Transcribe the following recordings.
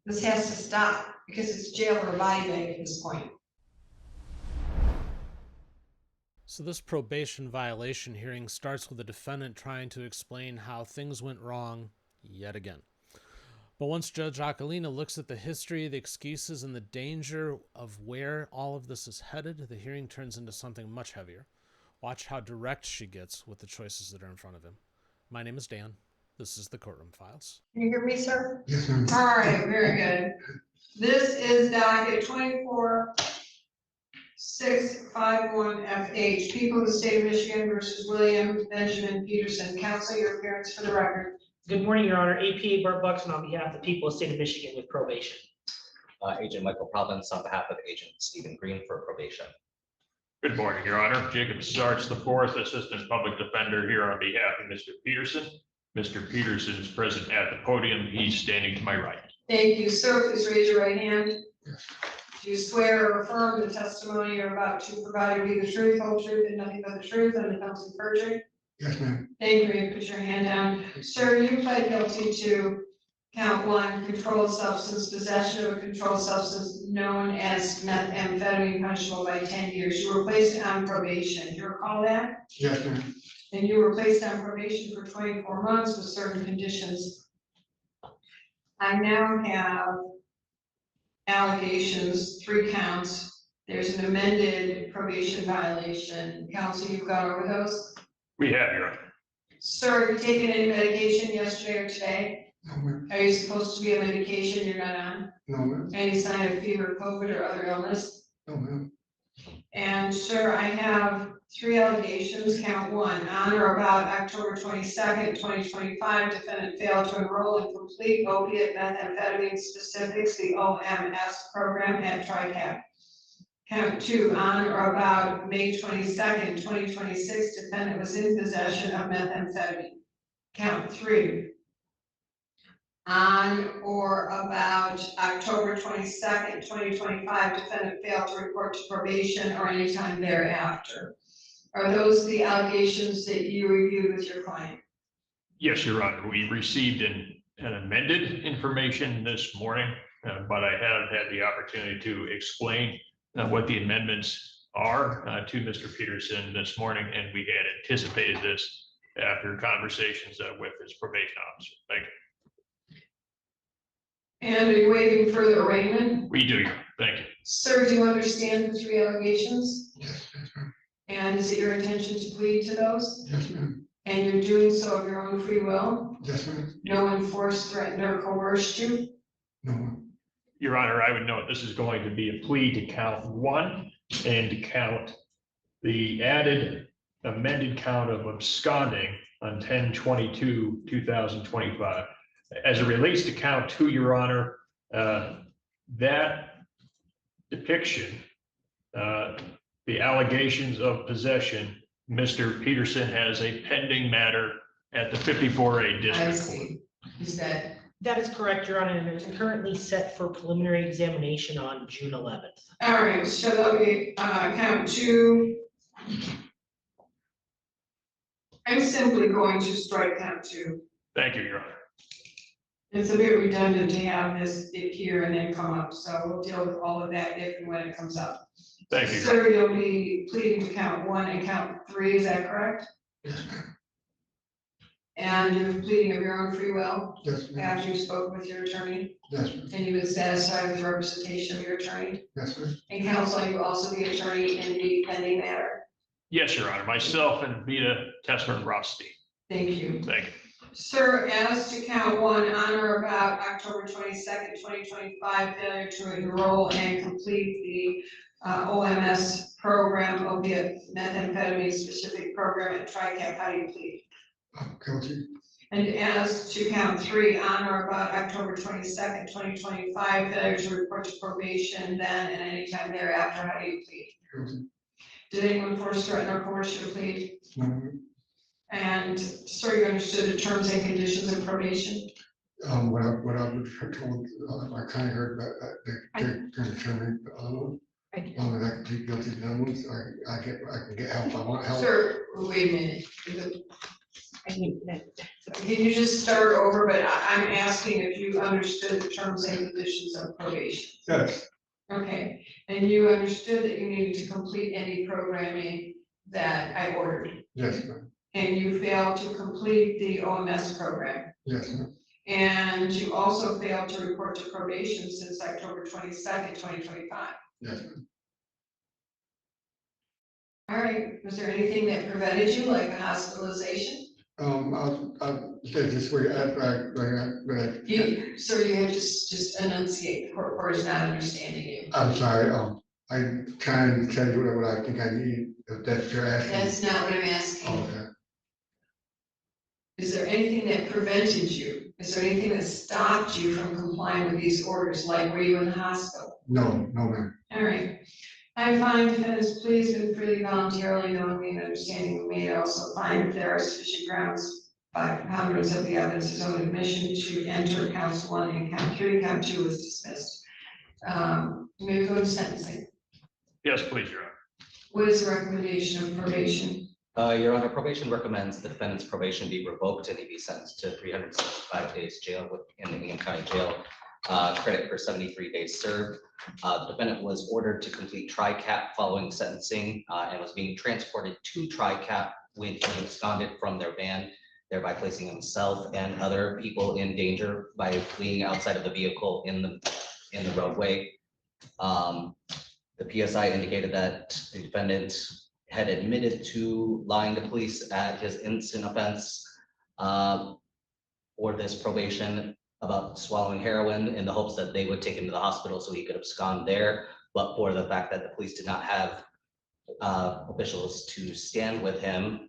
This has to stop because it's jail or body bag at this point. So this probation violation hearing starts with the defendant trying to explain how things went wrong yet again. But once Judge Aquilina looks at the history, the excuses, and the danger of where all of this is headed, the hearing turns into something much heavier. Watch how direct she gets with the choices that are in front of him. My name is Dan. This is the Courtroom Files. Can you hear me, sir? Yes, ma'am. All right, very good. This is docket 24-651FH, People of the State of Michigan versus William Benjamin Peterson. Counsel, your appearance for the record. Good morning, Your Honor. APA Bart Buxton on behalf of the people of the state of Michigan with probation. Agent Michael Province on behalf of Agent Stephen Green for probation. Good morning, Your Honor. Jacob Sarts, the fourth Assistant Public Defender, here on behalf of Mr. Peterson. Mr. Peterson is present at the podium. He's standing to my right. Thank you, sir. Please raise your right hand. Do you swear or affirm the testimony you're about to provide will be the truth, whole truth, and nothing but the truth, and the comes of perjury? Yes, ma'am. Thank you. Put your hand down. Sir, you pled guilty to count 1, controlled substance, possession of a controlled substance known as methamphetamine, punishable by 10 years. You were placed on probation. Do you recall that? Yes, ma'am. And you were placed on probation for 24 months with certain conditions. I now have allegations, 3 counts. There's an amended probation violation. Counsel, you've gone over those? We have, Your Honor. Sir, have you taken any medication yesterday or today? No, ma'am. Are you supposed to be on medication you're not on? No, ma'am. Any sign of fever, COVID, or other illness? No, ma'am. And sir, I have 3 allegations. Count 1, on or about October 22nd, 2025, defendant failed to enroll in complete opiate methamphetamine specifics, the OMS program at TRICAP. Count 2, on or about May 22nd, 2026, defendant was in possession of methamphetamine. Count 3, on or about October 22nd, 2025, defendant failed to report to probation or any time thereafter. Are those the allegations that you reviewed with your client? Yes, Your Honor. We received an amended information this morning, but I have had the opportunity to explain what the amendments are to Mr. Peterson this morning, and we had anticipated this after conversations with his probation officer. Thank you. And are you waiving further arraignment? We do, Your Honor. Thank you. Sir, do you understand the 3 allegations? Yes, yes, ma'am. And is it your intention to plead to those? Yes, ma'am. And you're doing so of your own free will? Yes, ma'am. No one forced, threatened, or coerced you? No, ma'am. Your Honor, I would note this is going to be a plea to count 1 and to count the added amended count of absconding on 10/22/2025. As it relates to count 2, Your Honor, that depiction, the allegations of possession, Mr. Peterson has a pending matter at the 54A I District Court. see. Is that, That is correct, Your Honor, and it's currently set for preliminary examination on June 11th. all right, so that'll be, count 2. I'm simply going to strike count 2. Thank you, Your Honor. It's a bit redundant to have this here and then come up, so we'll deal with all of that if and when it comes up. Thank you. Sir, you'll be pleading to count 1 and count 3, is that correct? Yes, ma'am. And you're pleading of your own free will Yes, ma'am. after you spoke with your attorney Yes, ma'am. and you've been satisfied with the representation of your attorney? Yes, ma'am. And counsel, are you also the attorney in the pending matter? Yes, Your Honor. Myself and Vita Tessman-Rothstein. Thank you. Thank you. Sir, as to count 1, on or about October 22nd, 2025, failure to enroll and complete the OMS program, opiate methamphetamine specific program at TRICAP, how do you plead? I'm guilty. And as to count 3, on or about October 22nd, 2025, failure to report to probation then and any time thereafter, how do you plead? Guilty. Did anyone force, threaten, or coerce you to plead? No, ma'am. And sir, you understood the terms and conditions of probation? What I was told, I kind of heard that they're going to turn me the other one. That I can plead guilty to the other ones. I can get help. I want help. Sir, wait a minute. Can you just start over, but I'm asking if you understood the terms and conditions of probation? Yes, Okay, and you understood that you needed to complete any programming that I ordered, yes, ma'am. and you failed to complete the OMS program. Yes, ma'am. And you also failed to report to probation since October 22nd, 2025. Yes, ma'am. All right, was there anything that prevented you, like a hospitalization? I'll say this way, Sir, you have to just enunciate, the court is not understanding you. I'm sorry, I'm trying to tell you what I think I need, if that's what you're asking. That's not what I'm asking. Okay. Is there anything that prevented you? Is there anything that stopped you from complying with these orders, like were you in the hospital? No, ma'am. All right. I find defendants pleas been freely, voluntarily, knowingly, and understanding we may also find if there are sufficient grounds by preponderance of the evidence, his own admission to enter counts 1 and count 3, count 2 is dismissed. May we go to sentencing? Yes, please, Your Honor. What is the recommendation of probation? Your Honor, probation recommends the defendant's probation be revoked and he be sentenced to 365 days jail in the Ingham County Jail. Credit for 73 days served. The defendant was ordered to complete TRICAP following sentencing and was being transported to TRICAP when he absconded from their van, thereby placing himself and other people in danger by fleeing outside of the vehicle in the roadway. The PSI indicated that the defendant had admitted to lying to police at his instant offense for this probation about swallowing heroin in the hopes that they would take him to the hospital so he could abscond there, but for the fact that the police did not have officials to stand with him,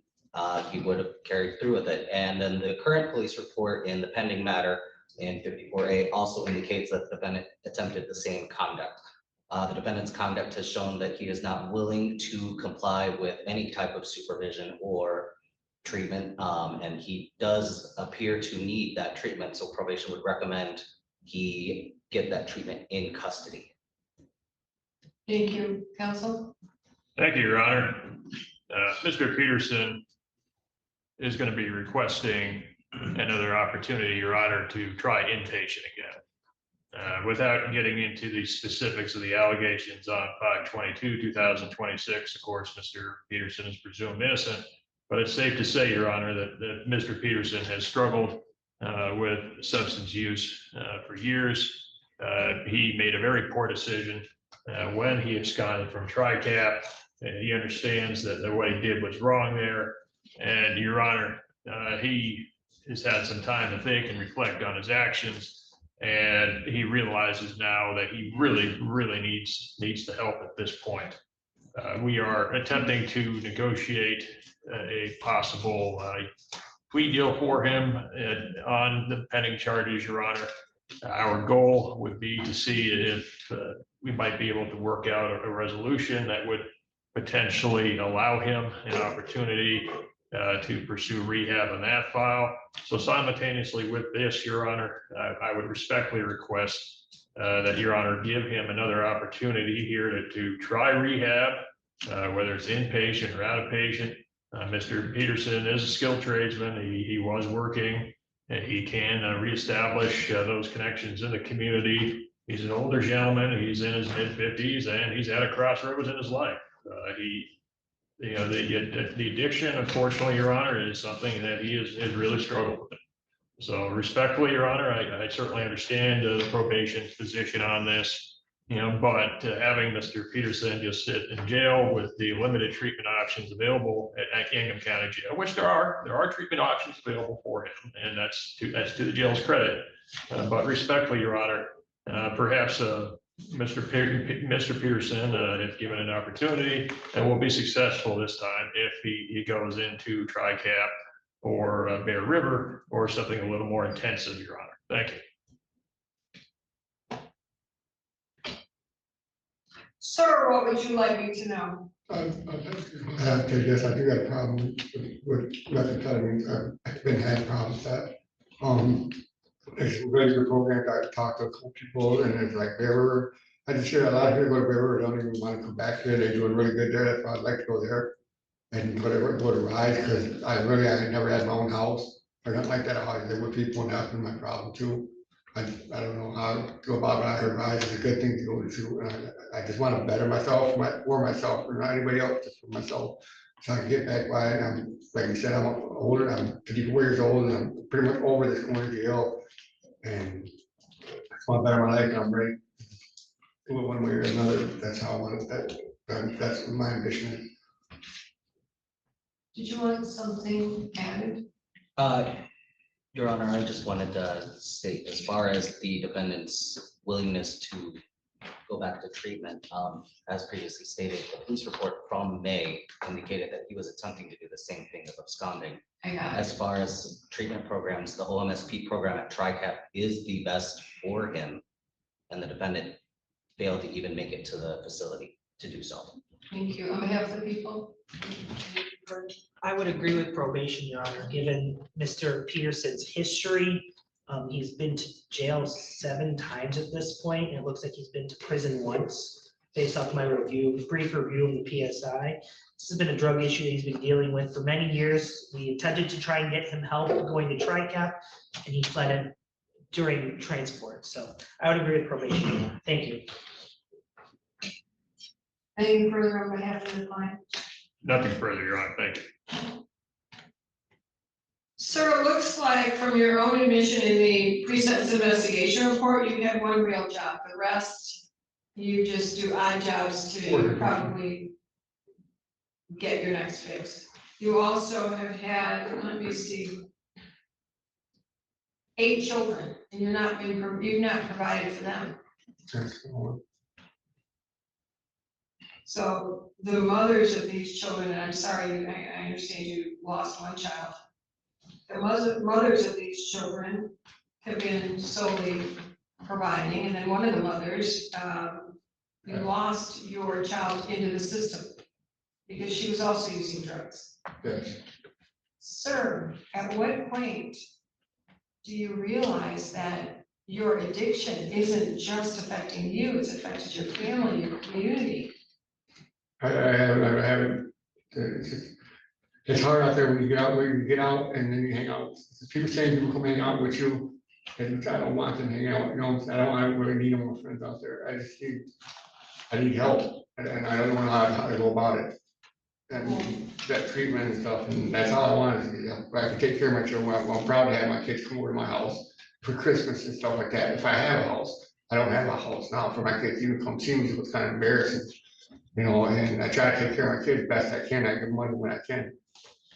he would have carried through with it. And then the current police report in the pending matter in 54A also indicates that the defendant attempted the same conduct. The defendant's conduct has shown that he is not willing to comply with any type of supervision or treatment, and he does appear to need that treatment, so probation would recommend he get that treatment in custody. Thank you, counsel. Thank you, Your Honor. Mr. Peterson is going to be requesting another opportunity, Your Honor, to try inpatient again. Without getting into the specifics of the allegations on 5/22/2026, of course, Mr. Peterson is presumed innocent, but it's safe to say, Your Honor, that Mr. Peterson has struggled with substance use for years. He made a very poor decision when he absconded from TRICAP, and he understands that what he did was wrong there. And Your Honor, he has had some time to think and reflect on his actions. And he realizes now that he really needs the help at this point. We are attempting to negotiate a possible plea deal for him on the pending charges, Your Honor. Our goal would be to see if we might be able to work out a resolution that would potentially allow him an opportunity to pursue rehab on that file. So simultaneously with this, Your Honor, I would respectfully request that Your Honor give him another opportunity here to try rehab, whether it's inpatient or outpatient. Mr. Peterson is a skilled tradesman. He was working. He can reestablish those connections in the community. He's an older gentleman. He's in his mid-50s and he's at a crossroads in his life. The addiction, unfortunately, Your Honor, is something that he has really struggled with. So respectfully, Your Honor, I certainly understand the probation's position on this, but having Mr. Peterson just sit in jail with the limited treatment options available at Ingham County Jail, which there are treatment options available for him, and that's to the jail's credit. But respectfully, Your Honor, perhaps Mr. Peterson, if given an opportunity, and will be successful this time if he goes into TRICAP or Bear River or something a little more intensive, Your Honor. Thank you. Sir, what would you like me to know? Okay, yes, I do have a problem with methamphetamine. I've been having problems with that. It's a really good program. I talked to a couple people and it's like Bear River. I just hear a lot of people go to Bear River, don't even want to come back here. They're doing really good there. That's why I'd like to go there. and whatever, go to rise, because I never had my own house, or nothing like that, I live with people, and that's been my problem too. I don't know how to go about it, I heard rise is a good thing to go to, and I just want to better myself, for myself, or not anybody else, just for myself. So I can get back by it, I'm, like you said, I'm older, I'm 54 years old, and I'm pretty much over this going to jail. And I just want to better my life, and I'm ready to do it one way or another, that's how I want it, that's my ambition. Did you want something added? Your Honor, I just wanted to state, as far as the defendant's willingness to go back to treatment, as previously stated, the police report from May indicated that he was attempting to do the same thing of absconding. I got it. As far as treatment programs, the OMSP program at TRICAP is the best for him, and the defendant failed to even make it to the facility to do so. Thank you. On behalf of the people. I would agree with probation, Your Honor, given Mr. Peterson's history. He's been to jail 7 times at this point, and it looks like he's been to prison once, based off my brief review of the PSI. This has been a drug issue he's been dealing with for many years. We attempted to try and get him help going to TRICAP, and he fled it during transport. So I would agree with probation, Your Honor. Thank you. Anything further on behalf of the client? Nothing further, Your Honor, thank you. Sir, it looks like from your own admission in the pre-sentence investigation report, you had one real job. The rest, you just do odd jobs to probably get your next fix. You also have had, let me see, 8 children, and you've not provided for them. So the mothers of these children, and I'm sorry, I understand you lost one child. The mothers of these children have been solely providing, and then one of the mothers, you lost your child into the system because she was also using drugs. Yes. Sir, at what point do you realize that your addiction isn't just affecting you, it's affected your family, your community? I haven't, it's hard out there when you get out and then you hang out. People saying people come hang out with you, and I don't want them to hang out, you know, I don't really need more friends out there. I need help, and I don't know how to go about it. And that treatment and stuff, and that's all I want is, you know, I can take care of my children. I'm proud to have my kids come over to my house for Christmas and stuff like that. If I have a house, I don't have a house now for my kids even come see me, so it's kind of embarrassing. You know, and I try to take care of my kids best I can. I give money when I can.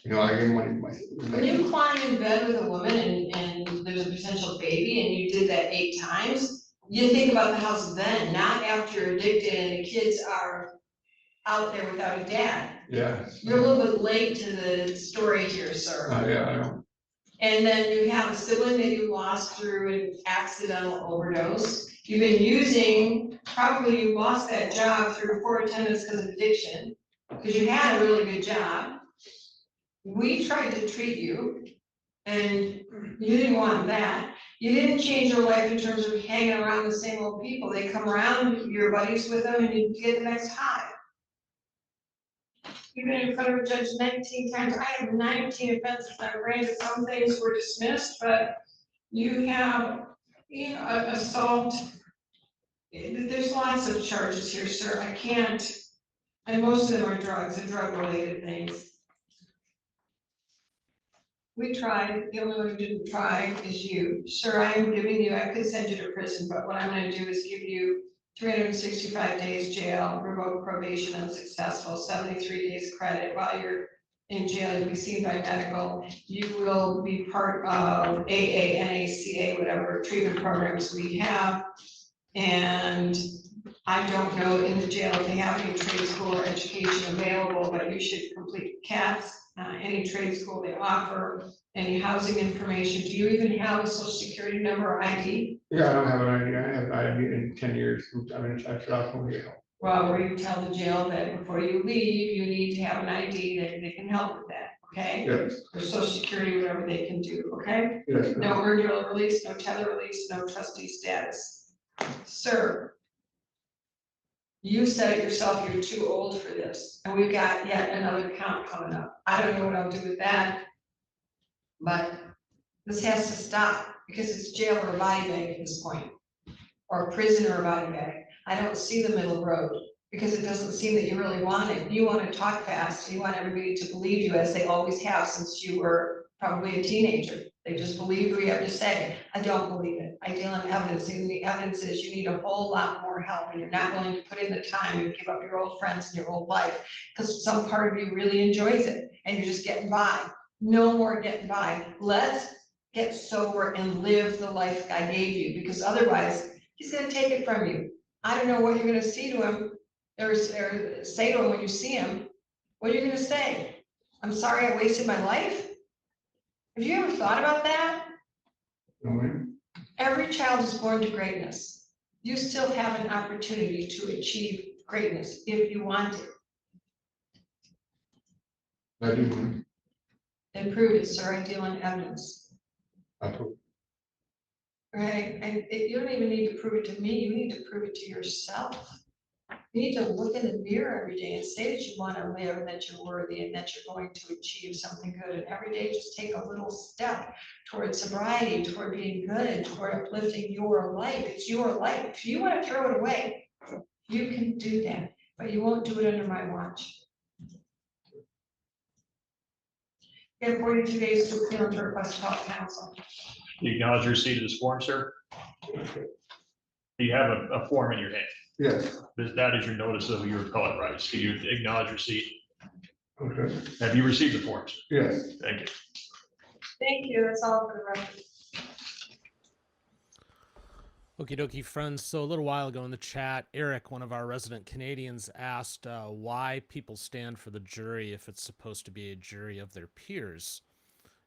You know, I give money to my. When you climb in bed with a woman and there's a potential baby and you did that 8 times, you think about the house then, not after you're addicted and the kids are out there without a dad. Yeah. You're a little bit late to the story here, sir. Yeah, I know. And then you have a sibling that you lost through an accidental overdose. You've been using, probably you lost that job through poor attendance because of addiction, because you had a really good job. We tried to treat you and you didn't want that. You didn't change your life in terms of hanging around the same old people. They come around, you're buddies with them, and you get the next high. You've been in front of a judge 19 times. I have 19 offenses. Now granted, some things were dismissed, but you have, you know, assault. There's lots of charges here, sir. I can't, and most of them are drugs and drug-related things. We tried. The only one who didn't try is you. Sir, I am giving you, I could send you to prison, but what I'm gonna do is give you 365 days jail, revoke probation unsuccessful, 73 days credit while you're in jail. You'll be seen by medical. You will be part of AA, NACA, whatever treatment programs we have. And I don't know in the jail if they have any trade school or education available, but you should complete CATS, any trade school they offer, any housing information. Do you even have a social security number or ID? Yeah, I don't have an ID. I have an ID in 10 years. I mean, I shut off from jail. Well, where you tell the jail that before you leave, you need to have an ID that they can help with that, okay? Yes. Or social security, whatever they can do, okay? Yes. No earned release, no tether release, no trustee status. Sir, You said it yourself, you're too old for this, and we've got yet another count coming up. I don't know what I'll do with that. But this has to stop, because it's jail or body bag at this point. Or prison or body bag. I don't see the middle road, because it doesn't seem that you really want it. You want to talk fast, you want everybody to believe you, as they always have since you were probably a teenager. They just believe what you have to say. I don't believe it. I deal in evidence, and the evidence is you need a whole lot more help, and you're not willing to put in the time and give up your old friends and your old life, because some part of you really enjoys it, and you're just getting by. No more getting by. Let's get sober and live the life God gave you, because otherwise, he's gonna take it from you. I don't know what you're gonna see to him, or say to him when you see him. What are you gonna say? I'm sorry I wasted my life? Have you ever thought about that? No, ma'am. Every child is born to greatness. You still have an opportunity to achieve greatness if you want it. I do, ma'am. Then prove it, sir. I deal in evidence. I prove. Right? And you don't even need to prove it to me. You need to prove it to yourself. You need to look in the mirror every day and say that you want to live, and that you're worthy, and that you're going to achieve something good. And every day just take a little step toward sobriety, toward being good, and toward uplifting your life. It's your life. If you want to throw it away, you can do that, but you won't do it under my watch. You have 42 days to appeal and to request appellate counsel. Do you acknowledge receipt of this form, sir? Do you have a form in your hand? Yes, That is your notice of your appellate rights. Do you acknowledge receipt? okay, Have you received the forms? yes. Thank you. Thank you. That's all for the record. Okie dokie, friends. So a little while ago in the chat, Eric, one of our resident Canadians, asked why people stand for the jury if it's supposed to be a jury of their peers,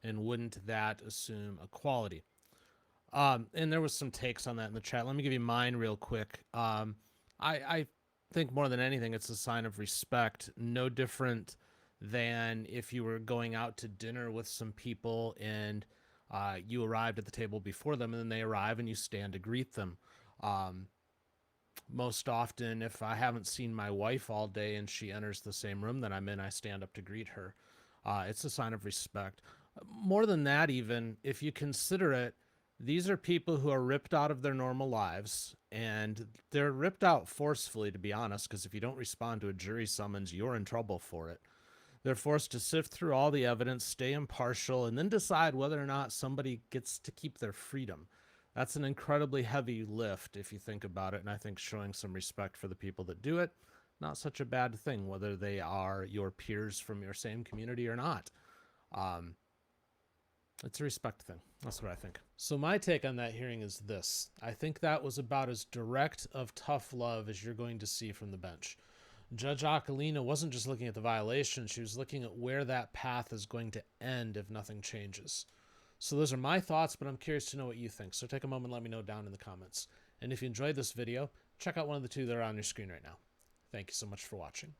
and wouldn't that assume equality? And there was some takes on that in the chat. Let me give you mine real quick. I think more than anything, it's a sign of respect, no different than if you were going out to dinner with some people and you arrived at the table before them, and then they arrive and you stand to greet them. Most often, if I haven't seen my wife all day and she enters the same room that I'm in, I stand up to greet her. It's a sign of respect. More than that, even, if you consider it, these are people who are ripped out of their normal lives, and they're ripped out forcefully, to be honest, because if you don't respond to a jury summons, you're in trouble for it. They're forced to sift through all the evidence, stay impartial, and then decide whether or not somebody gets to keep their freedom. That's an incredibly heavy lift if you think about it, and I think showing some respect for the people that do it, not such a bad thing, whether they are your peers from your same community or not. It's a respect thing. That's what I think. So my take on that hearing is this. I think that was about as direct of tough love as you're going to see from the bench. Judge Aquilina wasn't just looking at the violation. She was looking at where that path is going to end if nothing changes. So those are my thoughts, but I'm curious to know what you think. So take a moment and let me know down in the comments. And if you enjoyed this video, check out one of the two that are on your screen right now. Thank you so much for watching.